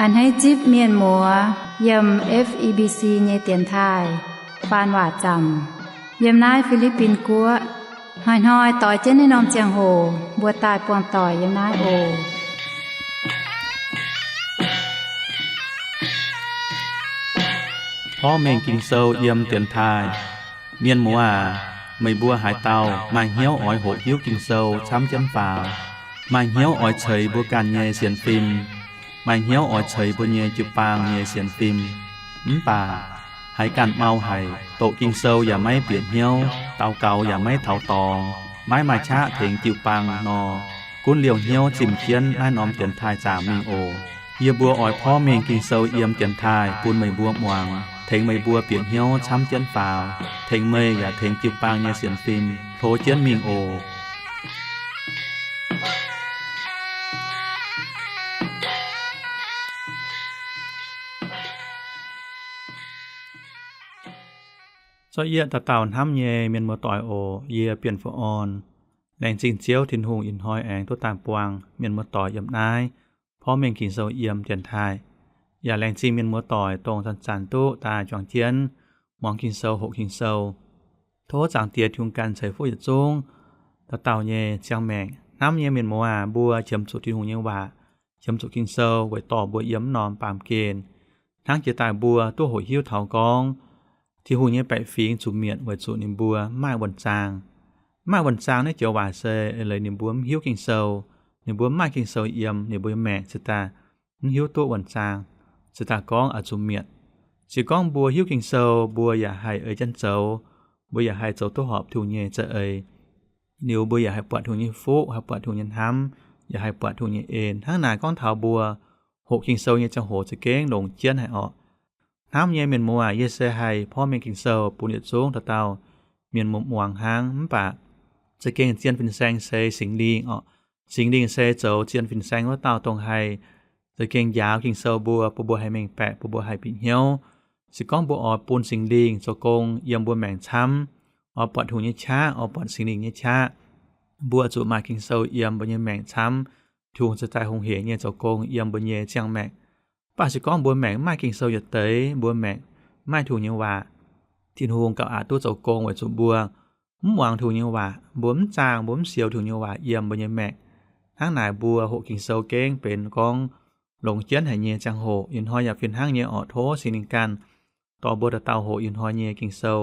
อันให้จิบเมียนหมัวยำ FEBC เยเตียนทายปานว่าจำยำนายฟิลิปปินกัวหอยต่อยเจนในนอมเจียงโหบัวตายปวงต่อยยำนายโอพ่อแมงกินเซาเยี่ยมเตียนทายเมียนหมัวไม่บัวหายเตามาเหี้ยวอ้อยโหดหิ้วกินเซาช้ำจ้ำป่ามาเหี้ยวอ้อยเฉยบัวการเยเสียนฟิมมาเหี้ยวอ้อยเฉยบัวเยจุปางเยเสียนฟิมป่าหายการเมาหายโตกินเซาอย่าไม่เปลี่ยนเหี้ยวเตาเก่าอย่าไม่เถาตองไม้มาชะเถงจิวปางนอกุ้นเหลียวเหี้ยวจิมเคียนให้น้อมเตียนทายจามิงโอเยียบัวอ้อยพ่อเมงกินเซาเอี่ยมเตียนทายปูนไม่บัวมวงเถงไม่บัวเปลี่ยนเหี้ยวช้ำเจียนฝ่าเถงเมยอย่าเถงจิวปางเยเสียนฟิมโถเจียนมิงโอซอเยียตะเต่าห้ำเยเมียนมัวต่อยโอเยียเปลี่ยนฟูออนแหล่งจริงเจียวทินหงอินหอยแองตัวตามปวงเมียนมัวต่อยยำนายเพราะเมียงกินเซาเอี่ยมเจียนทายอย่าแหล่งจริงเมียนมัวต่อยตรงสันตุตาจวงเจียนมองกินเซาหกกินเซาโทจางเตียทุงกันใส่ฟูยจงตะเต่าเยเจียงแมงน้ำเยเมียนมัวบัวเจียมสุทินหงเยว่าเจียมสุกินเซาไว้ต่อบัวเอี่ยมนอมปามเกณฑ์ทั้งเจตายบัวตัวโหหิ้วเถากองที่หูเนี่ยไปฟิงจุเมียนไว้จุนิมบัวมาวันจางมาวันจางในเจียวว่าเซเลยนิมบัวหิ้วกินเซานิมบัวมากินเซาเอี่ยมนิมบัวแม่สตาหิ้วตัววันจางสตากองอาจุเมียนสิกองบัวหิ้วกินเซาบัวอย่าให้จันเจ้าบัวอย่าให้เจ้าตัวหอบถูเนี่ยจะนิ้วบัวอย่าให้ปวดถูเนี่ยฟุให้ปวดถูเนี่ยห้ำอย่าให้ปวดถูเนี่ยเอ็นทั้งหน้าก้อนเท้าบัวหกกินเซาเนี่ยจะโหจะเก้งลงเจียนให้ออกน้ำเยเมียนมัวเยเซไฮพ่อเมียงกินเซาปูนิดสูงตะเตาเมียนมุมหวงหางปะจะเก่งเจียนฟินแซงเซสิงลิงสิงลิงเซเจ้าเจียนฟินแซงว่าเตาตรงไฮจะเก่งยาวกินเซาบัวปูบัวไฮเมงแปะปูบัวไฮปิ่นเหี่ยวสิก้องบัวออปูนสิงลิงโจกงเยี่ยมบัวแมงช้ำออปอดหูเยช้าออปอดสิงลิงเยช้าบัวจุมากินเซาเยี่ยมบัวเยแมงช้ำถูงจะใจหงเหเยโจกงเยี่ยมบัวเยเจียงแมงป้าสิก้องบัวแมงมากินเซาหยดเตยบัวแมงไม่ถูกยังว่าทินหงกับอาตู้เจ้าโกงไว้จุบัวหวางถูกยังว่าบ่มจางบ่มเสียวถูกยังว่าเยี่ยมบ่ยังแมกทางหน้าบัวโหกินเซาเก้งเป็นกองหลงเจียนให้เยจังโหอินหอยอย่าเป็นทางเยออโทสินิงกันต่อบัวตะเตาโหอินหอยเยกินเซา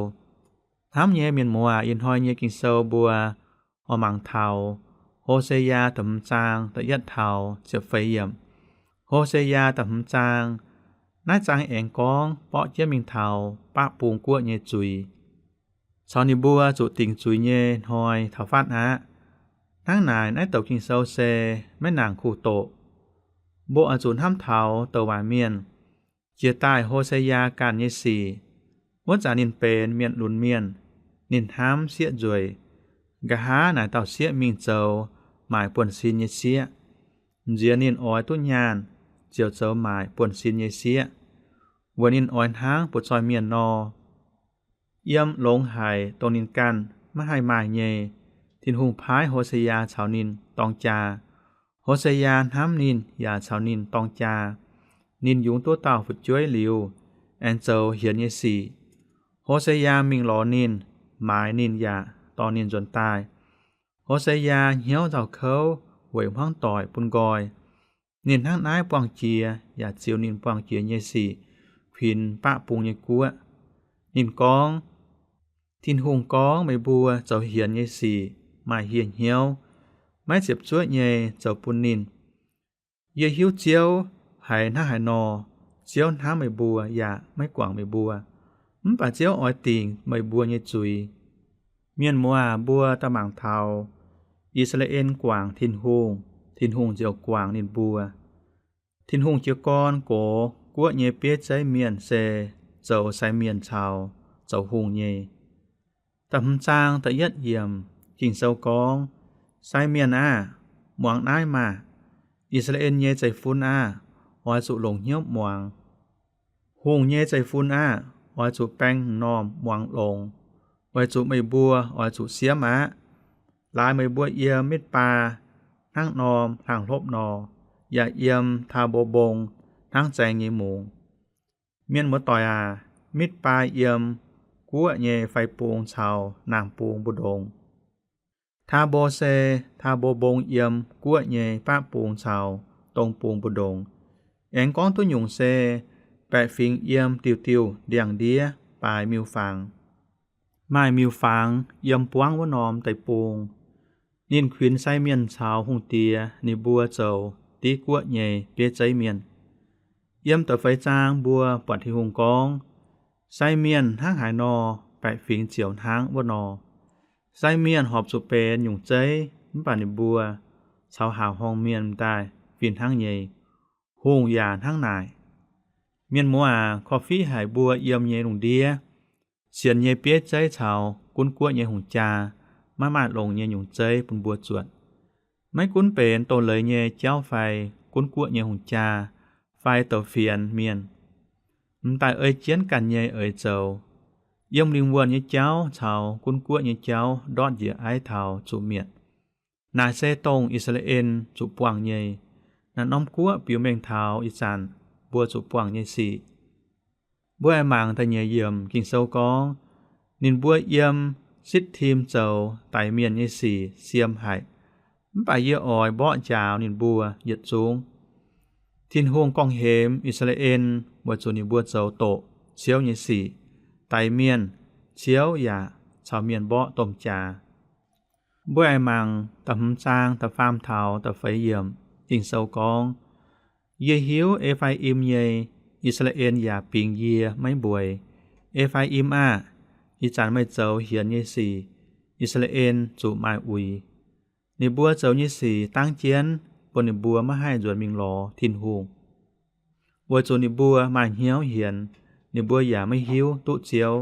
ถามเยเมียนมัวอินหอยเยกินเซาบัวอมังเทาโฮเซยาตำจางตะยัดเทาเจ็บไฟเยี่ยมโฮเซยาตำจางนายจางเองกองเปาะเจียมิงเทาปะปูงกัวเยจุยชาวนิบัวจุติงจุยเยหอยเถาฟาดฮะทั้งนายนายเต่ากิงเซาเซแม่นางคู่โตโบอาจุนห้ำเทาเตวาเมียนเจียใต้โฮเซยาการเยสีวัจานินเป็นเมียนลุนเมียนนินห้ำเสียจวยกะหานายเต่าเสียมิงเจ้าหมายป่วนซินเยเสียเจียนินอ้อยตุ้นยานเจียวเจ้าหมายป่วนซินเยเสียวันนินอ่อนห้างปวดซอยเมียนนอเยี่ยมหลงหายตรงนินกันไม่ให้หมายเยทินหุงพายโฮเซยาชาวนินตองจาโฮเซยาห้ามนินอย่าชาวนินตองจานินยุงตัวเต่าฝึกจ้วยหลิวแอนเจลเหียนเยสีโฮเซยามิงหลอนินหมายนินอย่าตอนนินจนตายโฮเซยาเหี่ยวเจ้าเขาหวยห้องต่อยปุนกอยนินทั้งนายปวงเจียอย่าเจียวนินปวงเจียเยสีพินปะปุงเยกัวนินกองทินหุงกองไม่บัวเจ้าเหียนเยสีมาเหียนเหี่ยวไม่เจ็บจ้วยเยเจ้าปุนนินเยหิวเจียวหายหน้าหายนอเจียวน้ำไม่บัวอย่าไม่กว่างไม่บัวป่าเจียวอ้อยติ่งไม่บัวเยจุยเมียนมัวบัวตะหมังเทาอิสราเอลกว่างทินหุงเจียวกว่างนินบัวทินหุงเจียวกอนโกกัวเยเปียใจเมียนเซเจ้าใส่เมียนชาวเจ้าหุงเยตำจางตะยัดเยี่ยมกิ่งเซากองใส่เมียนหมวงนายมาอิสราเอลเยใจฟุ้นอ้อยสุหลงเหี้ยวหมวงหุงเยใจฟุ้นอ้อยสุแป้งนอมหมวงลงอ้อยสุไม่บัวอ้อยสุเสียมาลายไม่บัวเอียมิดปลาทั้งนอมทางลบนออย่าเยี่ยมทาโบบง ทั้งใจเยหมูเมียนบ่ต่อยมิดปลายเอี่ยมกัวเยไฟโปงชาวนางปูงบุดงทาโบเซทาโบบงเอี่ยมกัวเยป้าปูงชาวตรงปูงบุดงแองก้องตุหยุงเซแปะฟิงเอี่ยมติวๆเดียงเดียปลายมิวฟังไม้มิวฟังเอี่ยมปวงว่านอมไตปูงนินควินไส้เมียนชาวหงเตียนิบัวเจ้าตีกัวเยเปียใจเมียนเอี่ยมตะไฟจางบัวปอดที่หงกองไส้เมียนห้างหายนอแปะฟิงเจียวทางว่านอไส้เมียนหอบสุเปนหยุ่งใจมป่านิบัวชาวหาวห้องเมียนได้ฟินทางเยหงยานทางนายเมียนมัวคอฟฟี่หายบัวเอี่ยมเยหลงเดียเสียนเยเปียใจชาวกุ้นกัวเยหงจามาลงเยหยุ่งใจปุ่นบัวจวดไม่กุ้นเป็นโตเลยเยเจ้าไฟกุ้นกัวเยหงจาไฟเต่าเฟียนเมียนตายเอ่ยเจียนกันเยเอ่ยเจ้าเยี่ยมลิงวนเยเจ้าชาวกุ้นกัวเยเจ้าดอดเยไอเท้าจุเมียดนาเซตงอิสราเอลจุปวงเยนันน้อมกัวปิวเมงเท้าอีสานบัวจุปวงเยสีบัวไอมังตะเยเยี่ยมกิงเซากองนินบัวเยี่ยมสิททีมเจ้าไตเมียนเยสีเสียมหายป่าเยออยเบาะจาวนินบัวเหยียดสูงทินห่วงกองเหมอิสราเอลบัวจุนิบัวเจ้าโตเชียวเยสีไตเมียนเชียวอย่าชาวเมียนเบาะต้มจาบัวไอมังตะหำจางตะฟามเทาตะไฟเยี่ยมกิงเซากองเยหิวเอไฟอิมเยอิสราเอลอย่าปิงเยียไม่บวยเอไฟอิมอีจานไม่เจ้าเหียนเยสีอิสราเอลจุมายอุยนิบัวเจ้าเยสีตั้งเจียนปนนิบัวมาให้จวนมิงหลอทินหูบัวจุนิบัวมาเหียวเหียนนิบัวอย่าไม่หิวตุเจียว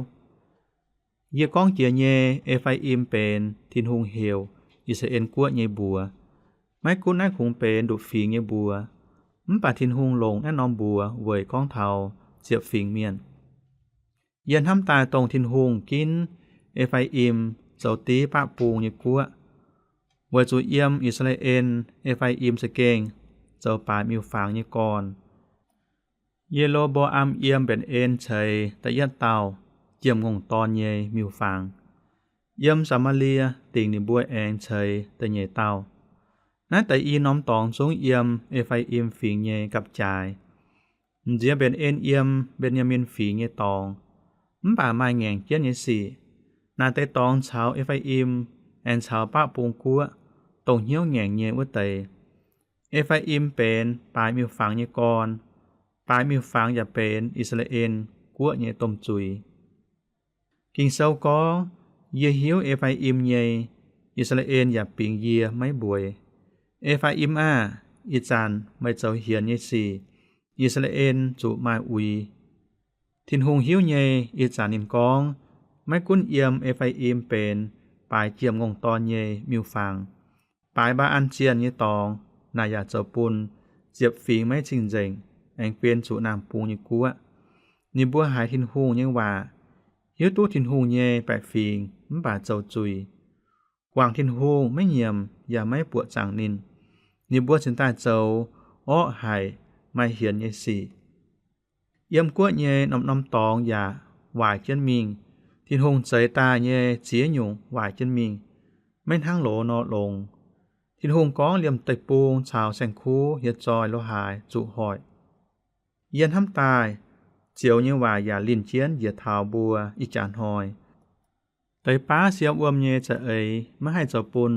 เยก้องเจียเยเอไฟอิมเป็นทินหุงเหียวอิสราเอลกัวเยบัวไม่กุนไอคงเป็นดุฝีเยบัวป่าทินหุงลงแน่นอมบัวเวยก้องเทาเสียบฟิงเมียนเย็นทำตายตรงทินหุงกินเอไฟอิมเจ้าตีปะปูงเยกัวเวยจุเยี่ยมอิสราเอลเอไฟอิมสเกงเจ้าป่ามิวฟางเยกอนเยโลโบอัมเยี่ยมเป็นเอ็นเฉยตะยัดเตาเยี่ยมงงตอนเยมิวฟางเยี่ยมสามาเลียติงนิบัวแองเฉยตะเยเตานั้นแต่อีน้อมตองสูงเยี่ยมเอไฟอิมฝีเยกับจายเจียเป็นเอ็นเยี่ยมเบนยามินฝีเยตองป่าไม้แงงเกี้ยนเยสีนาเตตองชาวเอไฟอิมแอนชาวป้าปูงกัวตรงเหี้ยวแงงเยวเตเอไฟอิมเป็นปลายมิวฟังเยกอนปลายมิวฟังอย่าเป็นอิสราเอลกัวเยต้มจุยกิงเซากองเยหิวเอไฟอิมเยอิสราเอลอย่าปิงเยียไม่บวยเอไฟอิมอีจานไม่เจ้าเหียนเยสีอิสราเอลจุมาอุยทินหุงหิวเยอีจานินกองไม่กุ้นเอี่ยมเอไฟอิมเป็นปลายเจียมงงตอนเยมิวฟังปลายบาอันเจียนเยตองนายาเจ้าปุนเจียบฝีไม่จริงเจงแองเปลี่ยนจุนามปูงเยกัวนิบัวหายทินหุงเยว่าหิวตู้ทินหุงเยแปะฟิงป่าเจ้าจุยกวางทินหุงไม่เยี่ยมอย่าไม่ปวดจางนินนิบัวสินตาเจ้าอ้อหายไม่เหียนเยสีเยี่ยมกัวเยน้อมตองอย่าหวายเจียนมิงทินหงใจตาเยเจียหยงหวายเจียนมิงไม่ทั้งโหลนอลงทินหงก้องเหลี่ยมไตปูงชาวแสงคูเฮียจอยโลหายจุหอยเยียนทำตายเจียวเยว่าอย่าลิ้นเจียนเหยียดเท้าบัวอีจานหอยไตป้าเสียบวมเยจะเอ๋ยไม่ให้เจ้าปุน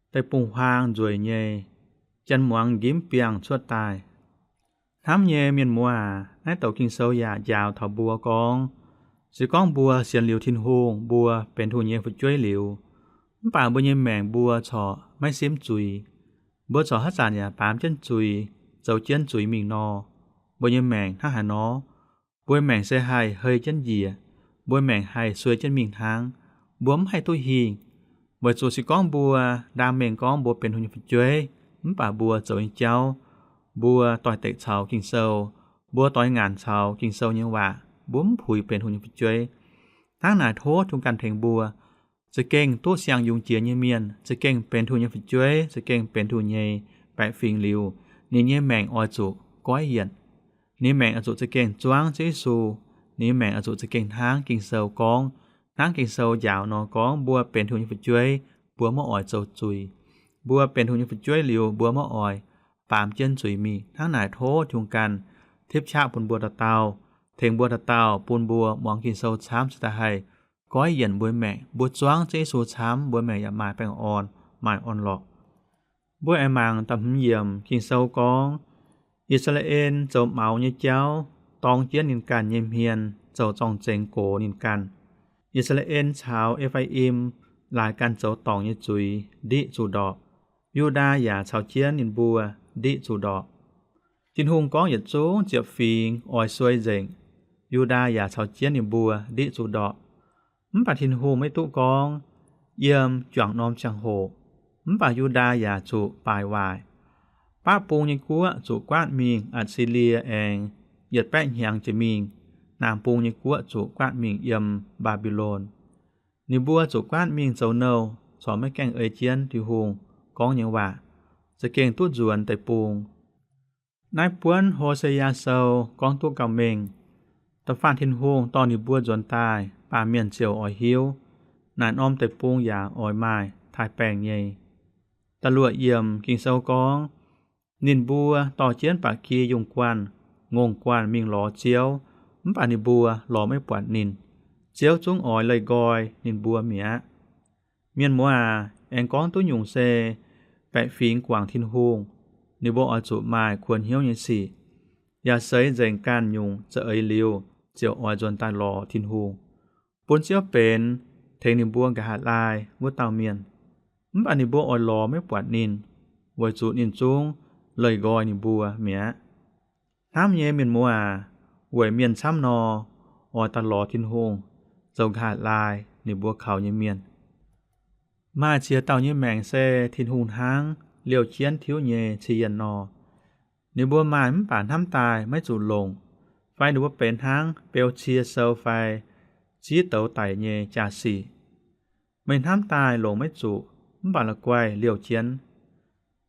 ไตปุงพางจวยเยจันหมวงยิ้มเปียงชั่วตายน้ำเยเมียนมัวให้เต่ากิงเซายายาวเถาบัวกองสิก้องบัวเสียนเหลียวทินหงบัวเป็นทุนเยฝุดจ้วยเหลียวป่าบัวเยแมงบัวฉอไม่เสียมจุยบัวฉอฮัจานยาปามเจนจุยเจ้าเจียนจุยมิงนอบัวเยแมงท่าหานอบัวแมงเสไฮเฮยเจนเยียบัวแมงไฮสวยเจนมิงทางบัวมให้ตุ้ยหิงบัวจูสิก้องบัวดามแมงก้องบัวเป็นทุนฝุดจ้วยป่าบัวเจ้าเจ้าบัวต่อยเตะชาวกิงเซาบัวต่อยงานชาวกิงเซายังว่าบุ้มผุยเป็นหุ่นฝุดจ้วยทั้งหน้าโทษทุกการแทงบัวจะเก่งตู้เสียงยุงเจียเยเมียนจะเก่งเป็นหุ่นฝุดจ้วยจะเก่งเป็นหุ่นเยแปะฟิงลิวนี่เยแมงออยจุก้อยเหียน นี่แมงอจุจะเก่งจวงเจซูนี่แมงอจุจะเก่งทางกิ่งเซลกองทางกิ่งเซลยาวนอกองบัวเป็นทุนฝึกช่วยบัวมะอ้อยเจ้าจุยบัวเป็นทุนฝึกช่วยหลิวบัวมะอ้อยปามเจิ้นจุยมีทั้งหนายโททุงกันทิพชาปุนบัวตะเตาเทงบัวตะเตาปูนบัวมองกิ่งเซลช้ำสตาให้ก้อยเหยียนบัวแม่บัวจวงเจซูช้ำบัวแม่อย่ามาแปงอ่อนหมายอ่อนหลอกบัวไอมังตำหเยี่ยมกิ่งเซลกองอิสราเอลเจ้าเมาเนี่ยเจ้าตองเจียนนินกันเยี่ยมเฮียนเจ้าจองเจงโกนินกันอิสราเอลชาวเอฟไออิมหลายกันเจ้าตองเนี่ยจุยดิจูดอกยูดาอย่าชาวเจียนนินบัวดิจูดอกจินฮุงก้องหยัดจูเจียบฟิงออยซวยเจงยูดาอย่าชาวเจียนนินบัวดิจูดอกมป่าทินฮูไม่ตุกองเยี่ยมจวงนอมจังโหมป่ายูดาอย่าจูปลายวายป้าปูยิกัวจูกวาดมิงอัดซิเลียแองเหยียดแป้งเหียงจะมิงนามปูยิกัวจูกวาดมิงเยี่ยมบาบิโลนนิบัวจูกวาดมิงเจ้าเนลสอนไม่แก่งเอเจียนที่ฮงก้องยังว่าจะเก่งตุ้จวนแต่ปูงนายปวนโฮเซยาเซลก้องตัวกำเมงตะฟานทินฮงตอนนิบัวจวนตายป่าเมียนเจียวอ่อยหิวนานอ้อมแต่ปูงอย่าอ่อยไม้ทายแป้งใหญ่ตะลวดเยี่ยมกิ่งเซลก้องนินบัวต่อเจียนปากคียุงกวนงงกวนมิงหลอเจียวมปานิบัวหลอไม่ปวดนินเจียวจุ้งอ่อยเลยกอยนินบัวเมียเมียนมัวแองก้องตุ้ยุงเซแปะฟิงกวางทินฮงนิบัวอจุมายควรเหี้ยวยิสิอย่าเสยเจงการยุงจะเอ่ยเลียวเจียวอ่อยจนตายหลอทินฮงปุนเจียวเป็นเทงนิบัวกะหาลายมุเตาเมียนมปานิบัวอ่อยหลอไม่ปวดนินไว้จุนินจุ้งเลยกอยนิบัวเมียน้ำเยเมียนมัวหวยเมียนช้ำนอออยตลอดทินฮงเจ้าขาดลายนิบัวเขาเยเมียนมาเชียเต่าเยแมงเซทินฮงทางเลี้ยวเชียนทิวเยเชียนนอนิบัวมานป่านทำตายไม่จุดลงไฟนิบัวเป็นทางเปลวเชียเซลไฟชี้เต่าไต่เยจาสีไม่ทำตายลงไม่จุป่านละกวยเลี้ยวเชียน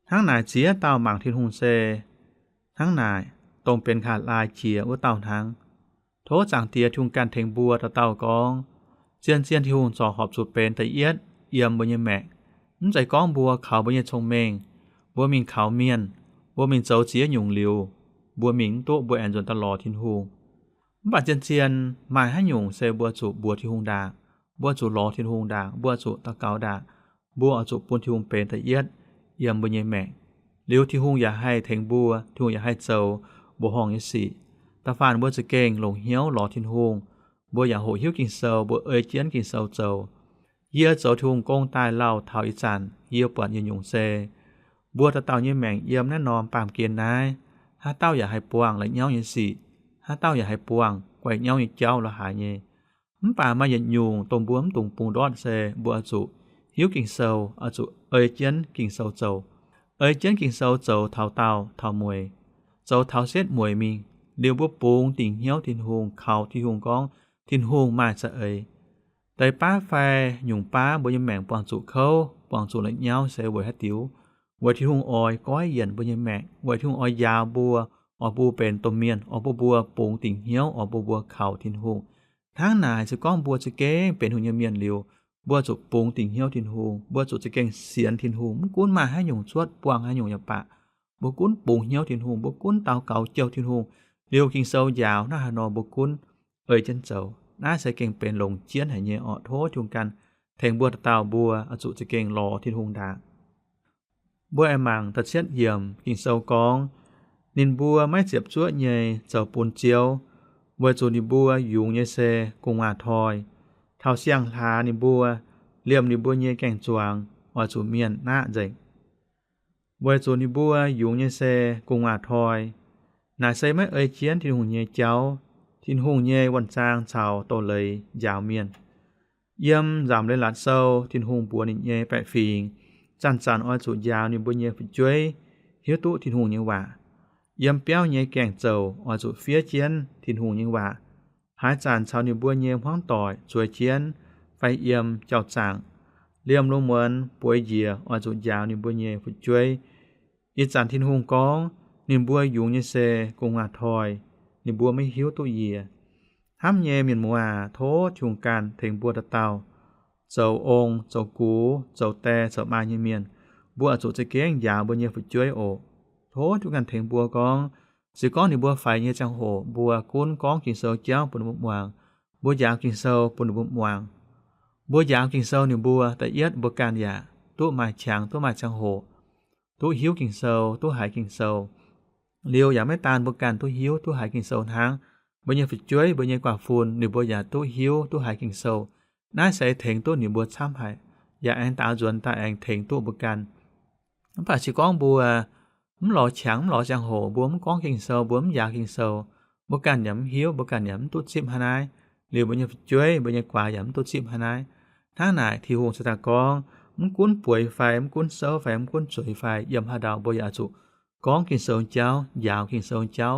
ทั้งนายเจียเต่าหมางทินฮงเซทั้งนายตรงเป็นขาดลายเฉียอุเต่าทั้งโทจังเตียทุงการเทงบัวตะเต่ากองเจียนที่ฮงจ่อหอบสุดเป็นตะเอียดเอี่ยมบนยแมกนใจก้องบัวเขาบนยชงเมงบัวมิงเขาเมียนบัวมิงเจ้าเจียหยุงลิวบัวมิงตัวบัวแอนจนตลอดทินฮงบัดเจียนหมายให้หยุงเซบัวจุบัวที่ฮงดาบัวจุล้อทินฮงดาบัวจุตะเกาดาบัวอจุปุนที่ฮงเป็นตะเอียดเยี่ยมบนยแมกเลี้ยวที่ฮงอย่าให้เทงบัวที่ฮงอย่าให้เจ้าบัวห้องยสิตาฟานบัวจะเก่งลงเหี้ยวหลอทินฮงบัวอย่าโหหิ้วกินเซลบัวเอ่ยเจียนกินเซลเจ้าเยี่ยเจ้าที่ฮงกงตายเล่าเท้าอีจันเยี่ยวปวดยืนยงเซบัวตะเต่าเยี่ยแมงเยี่ยมแน่นอนปามเกียนนายถ้าเต้าอย่าให้ปวงและเหี้ยวยสิถ้าเต้าอย่าให้ปวงไกวเหี้ยวยเจ้าละหายเยป่ามายันยุงตรงบัวตุงปุงดอดเซบัวอจุหิ้วกินเซลอจุเอ่ยเจียนกินเซลเจ้าเอ่ยเจียนกินเซลเจ้าเท้าเต้าเท้ามวยเจ้าเท้าเซ็ดมวยมิงเดียวบัวปูงติ่งเหี้ยวทินฮงเขาที่ฮงก้องทินฮงมาจะเอ่ยแต่ป้าไฟหยุ่งป้าบัวยแมงปวงจุเขาปวงจุและเหี้ยวเสวยฮัดติววัวที่ฮงออยก้อยเหยียนบัวยแมงวัวที่ฮงออยยาวบัวออบัวเป็นตัวเมียนออบัวปูงติ่งเหี้ยวออบัวเขาทินฮงทั้งนายจะก้องบัวจะเก้งเป็นหุ่นเมียนเลียวบัวจุปูงติ่งเหี้ยวทินฮงบัวจุจะเก่งเสียนทินฮงมุกุ้นมาให้หยุ่งชวดปวงให้หยุ่งยาปะบุกุ้นปูงเหี้ยวทินฮงบุกุ้นเตาเก่าเจียวทินฮงเลียวกิงเซายาวหน้าหานอบุกุ้นเอ่ยจันเจ้าหน้าใส่เก่งเป็นลงเจียนให้เยอโททุงกันแทงบัวเตาบัวอจุจะเก่งรอทินฮงดาบัวไอมังตะเชียดเยี่ยมกิงเซากองนินบัวไม่เจ็บชั่วเยเจ้าปูนเจียวบัวจุนิบัวยุงเยเซกงอาทอยเท้าเสียงลานิบัวเลี่ยมนิบัวเยแก่งจวงอจุเมียนหน้าเจงบัวจุนิบัวยุงเยเซกงอาทอยนายใส่ไม่เอ่ยเจียนทินหงเยเจ้าทินหงเยวันจางชาวโตเลยยาวเมียนเยี่ยมจำเลยหลัดเซาทินหงบัวนิเยแปะฟิงจันอ้อยจุยาวนิบัวเยฟิจ้วยเฮียตุทินหงเยว่าเยี่ยมเปี้ยวเยแก่งเจ้าอ้อยจุเฟียเจียนทินหงเยว่าหายจานชาวนิบัวเยพ้องต่อยช่วยเจียนไฟเยี่ยมเจ้าจางเลี่ยมลงเหมือนป่วยเยียอ้อยจุยาวนิบัวเยฟิจ้วยอีจันทินหงกองนินบัวยุงเยเซกงอาทอย นี่บัวไม่หิวตุเยียห้ำเยเมียนมัวโทชุงการเถงบัวตะเตาเจ้าองค์เจ้ากูเจ้าแต่เจ้ามาเยเมียนบัวจุจะเก้งยาวบนเยฝุจ้วยโอโทชุงการเถงบัวกองสิก้องนี่บัวไฟเยจังโหบัวกุ้นกองกินเซาเจ้าปุนบุมวางบัวยาวกินเซาปุนบุมวางบัวยาวกินเซานี่บัวแต่เอียดบัวการยาตุมาช้างตุมาจังโหตุหิวกินเซาตุหายกินเซาเลียวอย่าไม่ตานบัวการตุหิวตุหายกินเซาทางบ่ยังฝุจ้วยบ่ยังกว่าฟูนนี่บัวอย่าตุหิวตุหายกินเซาน่าใส่เถงตุนี่บัวช้ำหายอย่าแองตาจวนตาแองเถงตุบัวการป่าสิก้องบัวมหล่อฉางมหล่อจังโหบัวมก้องกินเซาบัวมอยากกินเซาบัวการหยำหิวบัวการหยำตุดซิมหานายเลียวบ่ยังฝุจ้วยบ่ยังกว่าหยำตุดซิมหานายทางไหนที่หูสตากองมันกุ้นป่วยไฟมันกุ้นเซาไฟมันกุ้นสวยไฟยำหาดาวบ่อยาจุก้องกินเซาเจ้ายาวกินเซาเจ้า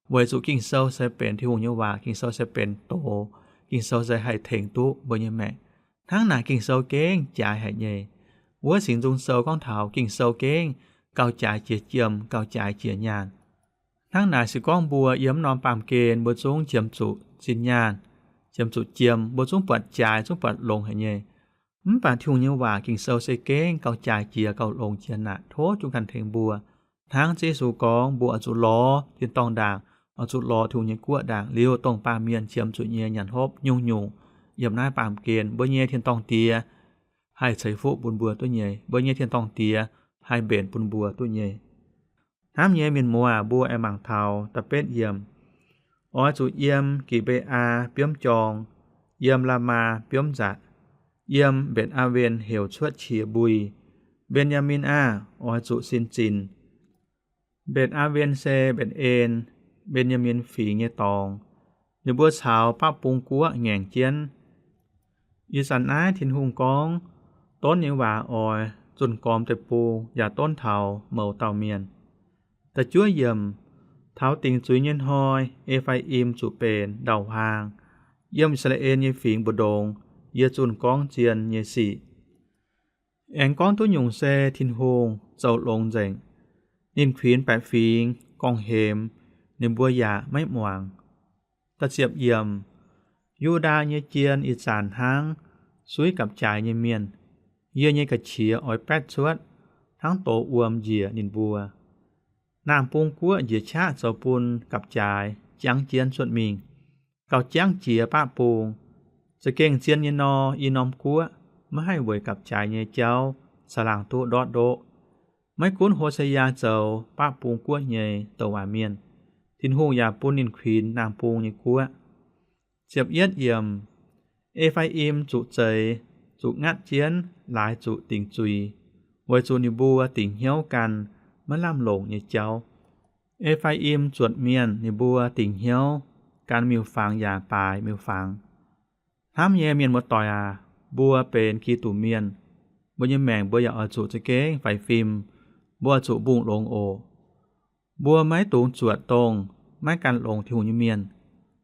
ไว้จุกินเซาใส่เป็นที่หูยว่ากินเซาใส่เป็นโตกินเซาใส่ให้เถงตุบ่ยังแม่ทางไหนกินเซาเก้งจ่ายให้ใหญ่วัวสิงจงเซาก้องเฒ่ากินเซาเก้งเก่าจ่ายเจียเจียมเก่าจ่ายเจียญาณทางไหนสิก้องบัวเยี่ยมนอนปามเกณฑ์บ่จงเจียมจุสิญญาณเจียมจุเจียมบ่จงปัดจ่ายจงปัดลงให้ใหญ่ป่าที่หูยว่ากินเซาใส่เก้งเก่าจ่ายเจียเก่าลงเจียนะโทจุกันเถงบัวทางเจสูกองบัวจุล้อที่ต้องด่างเอาจุล้อถูยกัวด่างเลี้ยวต้องปามเมียนเจียมจุเยหยันฮบยุ่งเยี่ยมนายปามเกณฑ์บ่เยเทียนต้องเตียให้ใส่ฟุบุญบัวตัวใหญ่บ่เยเทียนต้องเตียให้เบนปุนบัวตัวใหญ่ห้ามเยเมียนมัวบัวไอหมังเทาตะเป็ดเยี่ยมอ้อจุเยี่ยมกีเบอาเปียมจองเยี่ยมลามาเปียมจัดเยี่ยมเบนอาเวนเหวชวดเฉียบุยเบนยามินอาอ้อจุซินจินเบนอาเวนเซเบนเอนเบนยามินฝีเงตองในบัวสาวป้าปุงกัวแง่งเจียนอีสันอ้ายทินหุงกองต้นยังหว่าออยจนกอมแต่ปูอย่าต้นเทาเมาเต่าเมียนแต่จั่วเยี่ยมเท้าติงจุยเย็นหอยเอไฟอิมจุเป็นเดาพางเยี่ยมอิสราเอลเยฝิงบดงเยจุนกองเจียนเยสีแองกองตัวหยุ่งเซทินหงเจ้าลงเจงนินขวีนแปะฟิงกองเฮมในบัวยาไม่หมวงตะเจียบเยี่ยมยูดาเยเจียนอีสานทั้งซุยกับจ่ายเยเมียนเยี่ยเยกะเฉียอ้อยแปดชวดทั้งโตอวมเยียนินบัวนางปุงกัวเยียชาเจ้าปุนกับจ่ายจังเจียนสวดมิงเก่าจังเจียป้าปุงจะเก่งเจียนเยนออีนอมกัวไม่ให้เวยกับจ่ายเยเจ้าสลางตัวดอดโดไม่คุ้นโฮสยาเจ้าป้าปุงกัวเยตวาเมียนทินหูยาปุนนินขวีนนางปุงเยกัวเจียบเอียดเยี่ยมเอไฟอิมจุเจยจุงัดเจียนหลายจุติงจุยไว้จุนิบัวติงเหี้ยวกันเมื่อล่ำหลงเยเจ้าเอไฟอิมจวดเมียนนิบัวติงเหี้ยวการมิวฟังยาปลายมิวฟังห้ามเยเมียนหมดต่อยบัวเป็นกีตุเมียนบัวยแมงบัวอยากเอาจุจะเก้งไฟฟิล์มบัวจุบุ้งลงโอบัวไม้ตูงจวดตรงไม้กันลงที่หูยเมียน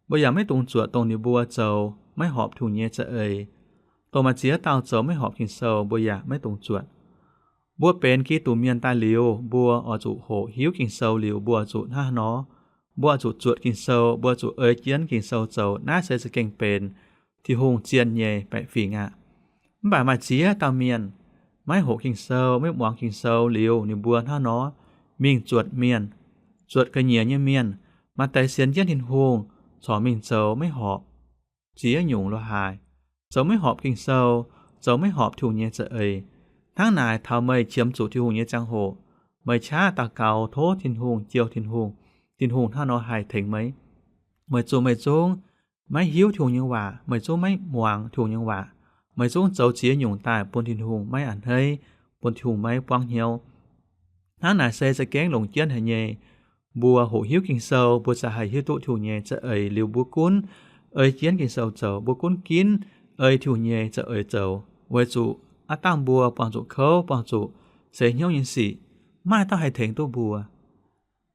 บัวอยากไม่ตูงจวดตรงนิบัวเจ้าไม่หอบถูเยจะเอ่ยโตมาเจียเตาเจ้าไม่หอบกินเซาบัวอยากไม่ตรงจวดบัวเป็นกีตุเมียนตาเหลียวบัวอจุโหหิวกินเซาเหลียวบัวจุหน้าหนอบัวจุจวดกินเซาบัวจุเอ่ยเจียนกินเซาเจ้าน่าเสจะเก่งเป็นที่หงเจียนเย่ไปฝีงะบ่ามาเจียเตาเมียนไม่โหกินเซาไม่หวังกินเซาเหลียวนี่บัวหน้าหนอมิ่งจวดเมียนจวดกระเหียเมียนมาแต่เสียนเจียนหินหงสอมิ่งเซาไม่หอบเจียหยุ่งละหายเจ้าไม่หอบกินเซาเจ้าไม่หอบถูเยจะเอ่ยทั้งนายเท่าไม่เฉียมจุที่หูเยจังโหไม่ช้าตาเก่าโทษทินหงเจียวทินหงถ้านอหายถึงไหมไม่จูไม่จงไม่หิวถูยังว่าไม่จูไม่หวงถูยังว่าไม่จงเจ้าเจียหยุ่งตายปนทินหงไม่อันเฮยปนถูไม่ปวงเหี่ยวทั้งนายเซจะแกงหลงเจียนให้เยบัวโหหิวกินเซาบัวจะให้หิวตุถูเยจะเอ่ยเหลียวบัวกุ้นเอ่ยเจียนกินเซาเจ้าบัวกุ้นกินเอ่ยถูเยจะเอ่ยเจ้าไว้จุอาตั้งบัวปองจุเขาปองจุเสียเหี่ยวยินสิไม่ต้องให้ถึงตัวบัว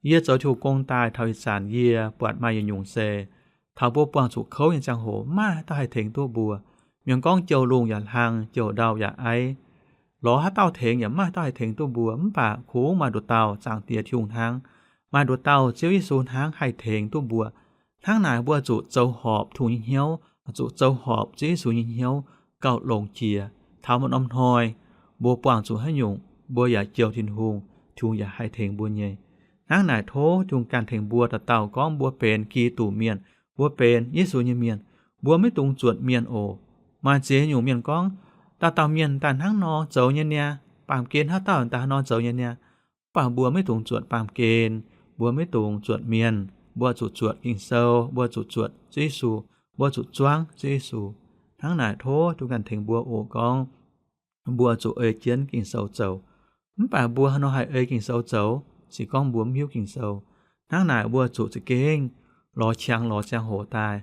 เยี่ยเจ้าถูกกงตายเท่าอีสานเยี่ยปวดมาอย่างยุงเซเท่าบัวปองจุเขาอย่างจังโหไม่ต้องให้ถึงตัวบัวเมียงก้องเจียวลุงอย่าหังเจียวดาวอย่าไอหลอให้เต้าเถงอย่าไม่ต้องให้ถึงตัวบัวมป่าคูมาดูเต้าจางเตียทุ่งทางมาดูเต้าเจียวยิสูนทางให้ถึงตัวบัว ทั้งนายบัวจุเจ้าหอบถุงเหี่ยวจุเจ้าหอบจีสูเหี่ยวเก่าลงเจียเท้ามันอมทอยบัวปวางจุให้ยุงบัวอย่าเจียวทินหุงทุงอย่าให้เทงบัวใหญ่ทั้งนายโททุงการเทงบัวตะเต่าก้องบัวเป็นกีตู่เมียนบัวเป็นยิสูเมียนบัวไม่ตุงจวดเมียนโอมาเจอยู่เมียนก้องตาเต่าเมียนตันทั้งนอเจ้าเนี่ยปามเกณฑ์ถ้าเต่าตานอเจ้าเนี่ยป่าบัวไม่ตุงจวดปามเกณฑ์บัวไม่ตุงจวดเมียนบัวจุดจวดกิงเซาบัวจุดจวดจีสูบัวจุดจ้วงจีสูทั้งนายโททุกกันเทงบัวโอกองบัวจุเอยเจียนกิงเซาเจ้าป่าบัวหนอให้เอยกิงเซาเจ้าสิก้องบัวมิ้วกิงเซาทั้งนายบัวจุจะเก่งรอช่างโหตาย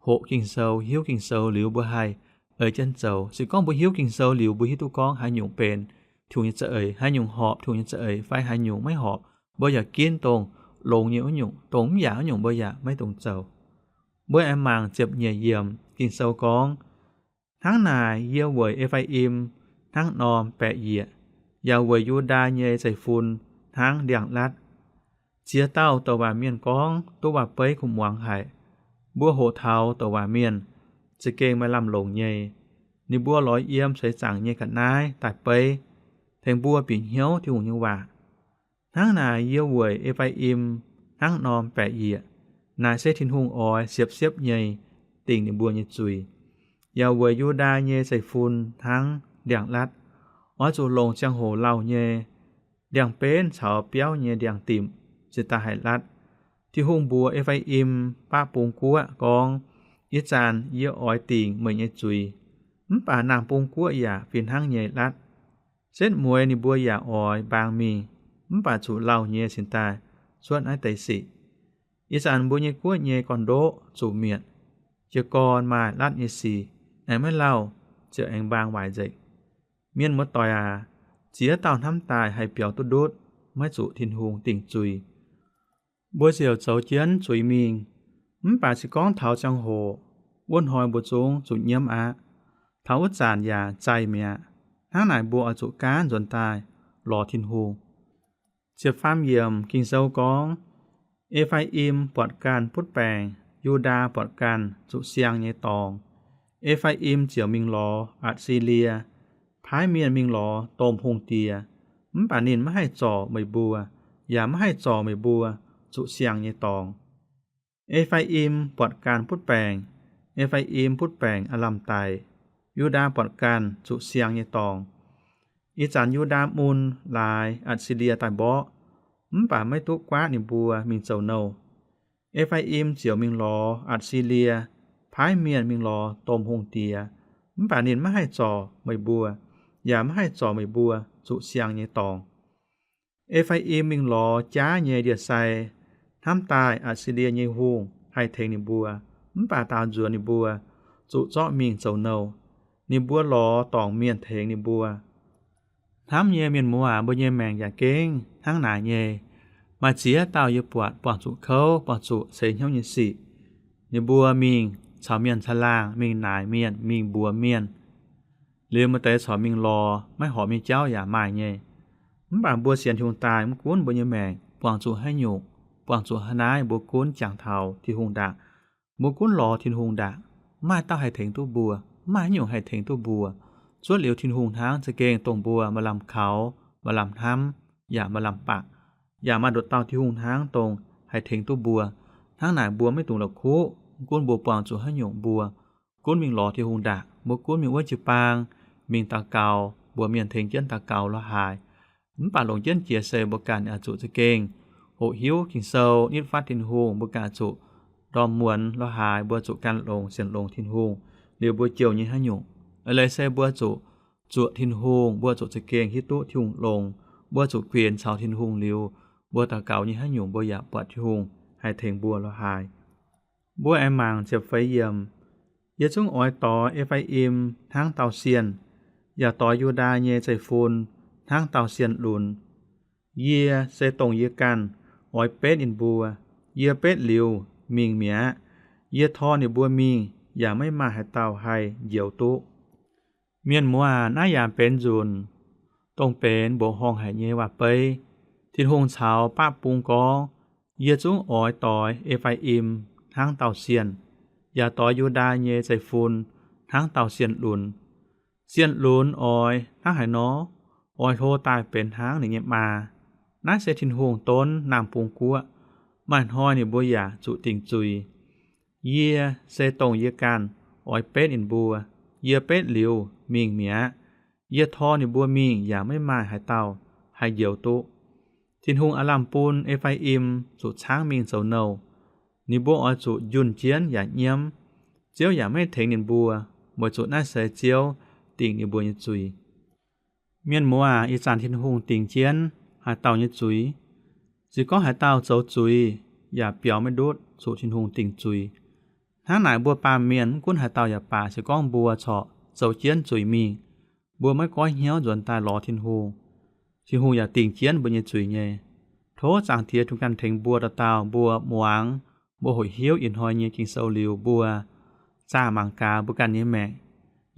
โหกิงเซาหิวกิงเซาหลิวบัวให้เอยเจียนเจ้าสิก้องบัวหิวกิงเซาหลิวบัวหิตุก้องหาหยุงเป็นทุงจะเอยหาหยุงหอบทุงจะเอยไฟหาหยุงไม่หอบบ่อยากกินตรงลงเหนียวหยุงตรงหยาหยุงบ่อยากไม่ตรงเจ้าบ่แอมางเจ็บเหยียเยี่ยมกินเซากองทั้งนายเยี่ยวเวยเอฟไออิมทั้งนอมแปะเหยียยาวเวยยูดาเยใส่ฟุนทั้งเดียงลัดเจียเต้าตะว่าเมียนกองตัวว่าเป้ยคุมหวังให้บัวโหเทาตะว่าเมียนจะเก่งมาลำลงเยนี่บัวร้อยเอี่ยมใส่สั่งเยกันนายตายเป้ยแทงบัวปิ่นเหี่ยวที่หุงยังว่าทั้งนายเยี่ยวเวยเอฟไออิมทั้งนอมแปะเหยียนายเซทินหุงออยเสียบเยติ่งในบัวเยจุยยาวเวยยูดาเยใส่ฟุนทั้งเดียงลัดอ้อจูลงเจียงโหเล่าเยเดียงเป็นเฉาเปี้ยวเยเดียงติ่มจิตาไหลัดที่หุงบัวเอฟไออิมป้าปุงกัวกองอีจานเยี่ยวอ้อยติ่งเหมือนเยจุยป่านางปุงกัวอย่าเปลี่ยนทั้งเยลัดเส้นมวยนี่บัวอย่าอ้อยบางมีป่าจูเล่าเยสินตายส่วนไอ้ไตสิอีจานบัวเยกัวเยก่อนโดจูเมียดเจกอนมาลัดเยสีไอ้ไม่เล่าเจอแองบางหวายใจเมียนมดต่อยเจียเต่าทำตายให้เปียวตุดุดไม่จุทินหุงติ่งจุยบัวเสี่ยวเจ้าเจียนจุยมิงป่าสิก้องเถาจังโหว่นหอยบัวจงจุดเยี่ยมเถาจานยาใจเมียทั้งนายบัวอจุการจนตายรอทินหุงเจียฟ้ามเยี่ยมกิงเซากองเอฟไออิมปอดการพุทธแปลงยูดาปอดการจุเสียงเยตองเอฟไออิมเจียวมิงลออัดซีเลียพายเมียนมิงลอโตมพงเตียป่านินไม่ให้จ่อไม่บัวอย่าไม่ให้จ่อไม่บัวจุเสียงเยตองเอฟไออิมปอดการพุทธแปลงเอฟไออิมพุทธแปลงอลัมไตยูดาปอดการจุเสียงเยตองอีจานยูดามุนลายอัดซีเลียตายบ่ป่าไม่ตุกกว่านิบัวมิงเจ้าโนเอฟไออิมเจียวมิงลออัดซีเลียพายเมียนมิงลอโตมพงเตียป่านินไม่ให้จ่อไม่บัวอย่าไม่ให้จ่อไม่บัวจุเสียงเยตองเอฟไออิมมิงลอจ้าเยเดียไซทำตายอัดซีเลียเยฮูงให้เทงนิบัวป่าตาจวนนิบัวจุเจาะมิงเจ้าโนนิบัวลอตองเมียนเทงนิบัวทำเยเมียนมัวบ่เยแมงอย่าเก่งทั้งหนาเยมาเจียเต่าเยปวดปอดจุเขาปอดจุเสียงเฮี้ยวเยสินิบัวมิงชาวเมียนชะล่างมิงนายเมียนมิงบัวเมียนเรือมาแต่สอมิงรอไม่หอมีเจ้าอย่าหมายเยป่าบัวเสียนทุงตายมกุ้นบ่เยแมงปวงจุให้หยุกปวงจุหนายบัวกุ้นจางเทาที่หุงดักบัวกุ้นรอทินหุงดักมาเต้าให้ถึงตู้บัวมาหยุกให้ถึงตู้บัวส่วนเหลียวทินหุงทางจะเกงตรงบัวมาลำเขามาลำท้ำอย่ามาลำปากอย่ามาดดเต้าที่หุงทางตรงให้ถึงตู้บัวทางไหนบัวไม่ตรงหลักคู่กุ้นบัวปวงจุให้หยุกบัวกุ้นมิงรอที่หุงดักบัวกุ้นมิงว่าจิปางมิงตาเกาบัวเมียนเทงเจี้ยนตาเกาละหายป่าหลงเจี้ยนเจียเซบการอาจุจะเกงโหหิวกิงเซานิดฟาดทินหุงบกาจุดอมมวนละหายบัวจุการลงเสียนลงทินหุงเดี๋ยวบัวเจียวยิให้หยุกอะไรเซบัวจุทินหุงบัวจุจะเกงฮิตุทิงลงบัวจุเกวียนชาวทินหุงลิวบัวตาเกายิให้หยุกบัวหยาปวดทิหุงให้เทงบัวละหายบัวแอมางเจ็บไฟเยี่ยมอย่าจงอ้อยต่อเอฟไออิมทั้งเตาเซียนอย่าต่อยูดาเยใจฟูนทั้งเตาเซียนลุนเยียเซตรงเยียกันอ้อยเป็ดอินบัวเยียเป็ดลิวมิงเมียเยียทอในบัวมิงอย่าไม่มาให้เตาให้เหยี่ยวตุเมียนมัวหน้ายามเป็นจุนตรงเป็นโบห้องให้เยว่าเปยทินหงเฉาป้าปุงกองเยียจงอ้อยต่อยเอฟไออิม ทางเต่าเซียนอย่าต่อยูดาเยใส่ฟุนทางเต่าเซียนลุนเซียนลุนออยทางไหนอออยโทตายเป็นทางนี่เงียบมาน่าเสทินหงต้นนำปุงกัวมันห้อยนี่บ่อยาจุติงจุยเยียเสตงเยกันออยเป็ดอินบัวเยียเป็ดหลิวมิงเมียเยียทอนี่บัวมิงอย่าไม่มาหายเต่าให้เหี่ยวตุทินหงอลัมปูนเอไฟอิมสุช้างมิงเสาเนานี่บัวออยจุยุ่นเจียนอย่าเยี่ยมเจียวอย่าไม่เถงนินบัวบ่จุน่าเสเจียวติงนี่บัวยจุยเมียนมัวอีสานทินหงติงเจียนหายเต่ายจุยสิก็หายเต่าเจ้าจุยอย่าเปียวไม่ดูดสุทินหงติงจุยทางไหนบัวปาเมียนกุ้นหายเต่าอย่าป่าสิก้องบัวเฉาะเจ้าเจียนจุยมีบัวไม่ก้อยเหี่ยวจนตายรอทินหงทินหงอย่าติงเจียนบ่ยจุยเยโทจางเทียทุกกันเถงบัวตะเต่าบัวหมวงบัวหอยเหี่ยวอินหอยเยกิงเซาลิวบัวจ้ามังกาบุกันเยแม่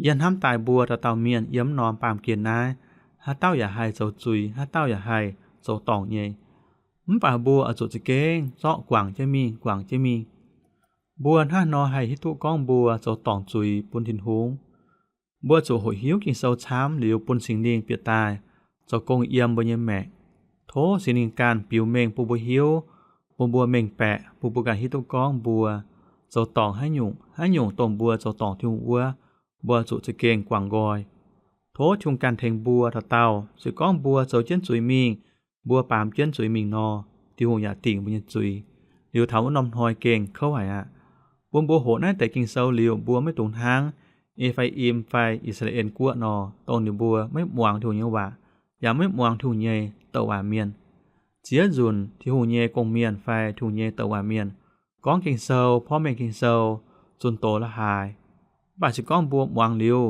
ยันห้ามตายบัวตะเต่าเมียนเยี่ยมนอนปามเกียนนายหาเต้าอย่าให้เจ้าจุยหาเต้าอย่าให้เจ้าตองเยป่าบัวอจุจิเก้งเซาะกว่างจะมีกว่างจะมีบัวถ้านอให้ฮิตุก้องบัวเจ้าตองจุยปุนทินหงบัวโจหอยหิวกินเซาช้ำหลิวปุนสิงเลียงเปียตายเจ้ากงเอี่ยมบ่เยแม่โทสินิงการปิวเมงปูบัวหิวปูบัวเมงแปะปูบุกันฮิตุก้องบัวเจ้าตองให้หยุ่งตรงบัวเจ้าตองที่หัวบัวจุจิเก้งกว่างกอยโทชุงการเทงบัวตะเต่าสิก้องบัวเจ้าเจี้ยนจุยมิงบัวปามเจี้ยนจุยมิงนอที่หงอย่าติ่งบ่ยจุยหลิวเฒ่านอมหอยเก่งเข้าไหวปุนบัวโหน่าแต่กิงเซาหลิวบัวไม่ตรงทางเอไฟอิมไฟอิสราเอลกัวนอตรงนี่บัวไม่หวงที่หงว่าอย่าไม่หวงที่หงเยตะว่าเมียนเจียจุนที่หงเยกงเมียนไฟที่หงเยตะว่าเมียนก้องกิงเซาพ่อแม่กิงเซาจุนโตละหายบาสิก้องบัวหวงหลิว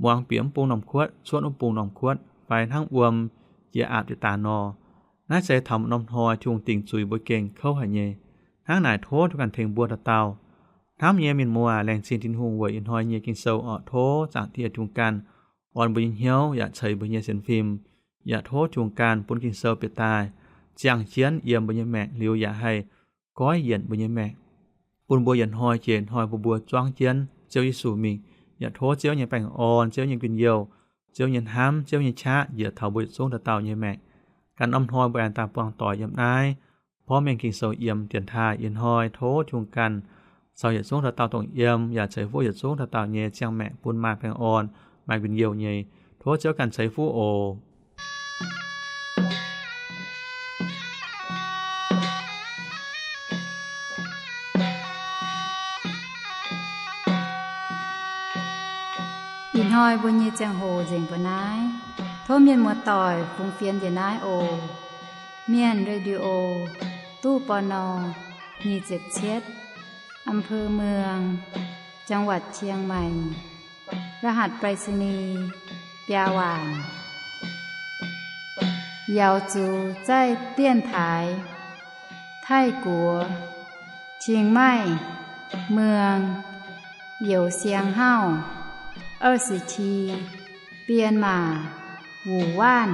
หวงเปียมปูนอมขวดชวนปูนอมขวดไฟทั้งอวมเจียอาบติตานอน่าใจทำนอมทอยที่หงติ่งจุยบ่เก่งเข้าหาเยทางไหนโททุกกันเทงบัวตะเต่าท้ามเยมินมัวแรงซินทินหงเวอินหอยเยกิงเซาออโทจากที่ทุงกันอ่อนบ่ยินเหี่ยวอย่าเฉยบ่เยเส้นฟิล์มอย่าโททุงกันปุนกิงเซาเปียตายเจียงเจียนเอี่ยมบ่เยแม่หลิวอย่าให้ก้อยเย็นบ่เยแม่ปุนบัวยันหอยเจนหอยบัวจ้วงเจียนเจ้ายิสูมิงอย่าโทเจียวยังแป้งอ่อนเจียวยังกินเยียวเจียวยังห้ำเจียวยังช้าอย่าเฒ่าบ่ส่งตะเต่าเยแม่การอมทอยบ่อันตามปวงต่อยำนายพร้อมแมงกิงเซาเอี่ยมเตียนทาเอียนหอยโทชุงกันเซาอย่าส่งตะเต่าตรงเอี่ยมอย่าใช้ฟูอย่าส่งตะเต่าเยเจียงแม่ปุนมาแป้งอ่อนมากินเยียวเยโทเจียวกันใช้ฟูโออินหอยบ่ยีจังโหเจิงบ่นายโทเมียนมัวต่อยฟุงเฟียนเยนายโอเมียนเรดิโอตู้ปน277อำเภอเมืองจังหวัดเชียงใหม่รหัสไปรษณีย์ปยาหวานยาวจูใจเตี้ยนถายไทกัวเชียงใหม่เมืองเหยียวเสียงเฮา20ทีเปลี่ยนมาหูว่าน